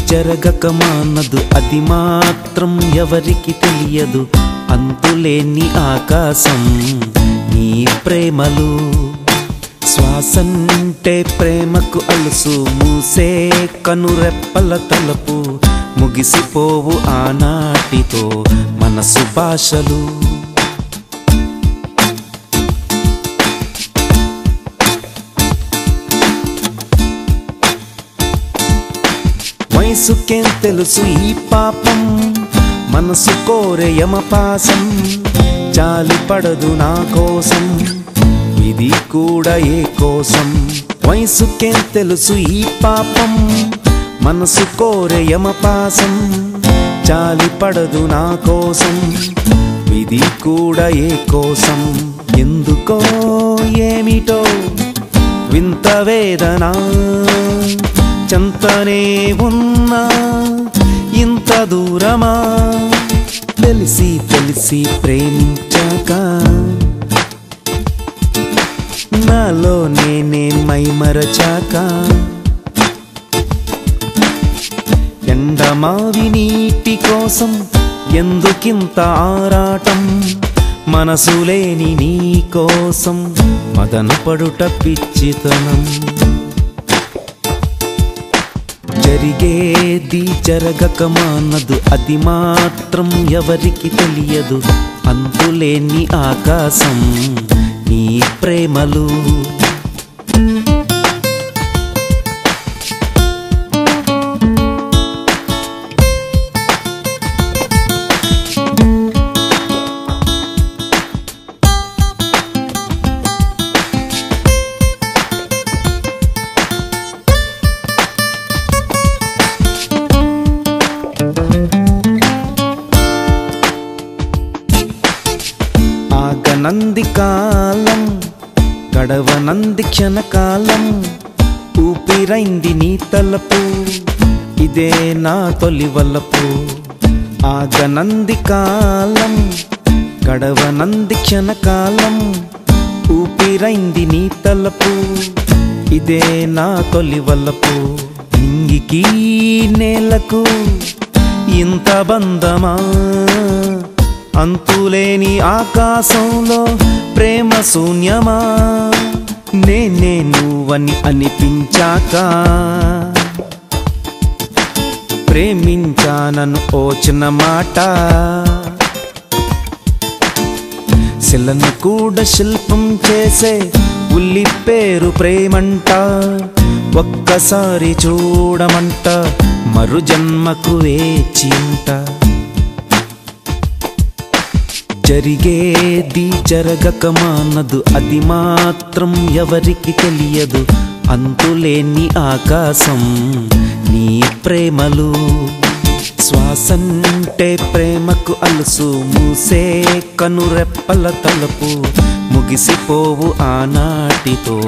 జరగక మానదు అది మాత్రం ఎవరికి తెలియదు అంతులేని ఆకాశం నీ ప్రేమలు శ్వాసంటే ప్రేమకు అలుసు మూసే కనురెప్పల తలపు ముగిసిపోవు ఆనాటితో మనసు భాషలు వయసుకేం తెలుసు ఈ పాపం మనసు కోరే యమపాసం జాలి పడదు నా కోసం ఇది కూడా ఏ కోసం వయసుకేం తెలుసు ఈ పాపం మనసు కోరే యమపాసం జాలి పడదు నా కోసం ఇది కూడా ఏ కోసం ఎందుకో ఏమిటో వింత వేదన చంతనే ఉన్నా ఇంత దూరమా తెలిసి తెలిసి ప్రేమించాక నాలో నేనే మైమరచాక ఎండమావి నీటి కోసం ఎందుకింత ఆరాటం మనసు లేని నీ కోసం మదన పడుట పిచ్చితనం జరిగేది జరగక మానదు అది మాత్రం ఎవరికి తెలియదు అంతులేని ఆకాశం నీ ప్రేమలు ఆగనంది కాలం గడవనంది క్షణకాలం ఊపిరైంది నీ తలపు ఇదే నా తొలి వలపు ఆగనంది కాలం గడవనంది క్షణకాలం ఊపిరైంది నీ తలపు ఇదే నా తొలి వలపు ఇంగికి నేలకు ఇంత బంధమా అంతులేని ఆకాశంలో ప్రేమ శూన్యమా నేనే నువ్వని అనిపించాక ప్రేమించానను ఓ చిన్న మాట శిలను కూడా శిల్పం చేసే ఉల్లి పేరు ప్రేమంట ఒక్కసారి చూడమంట మరు జన్మకు వేచింట జరిగేది జరగక మానదు అది మాత్రం ఎవరికి తెలియదు అంతులేని ఆకాశం నీ ప్రేమలు శ్వాసంటే ప్రేమకు అలుసు మూసే కనురెప్పల తలపు ముగిసిపోవు ఆనాటితో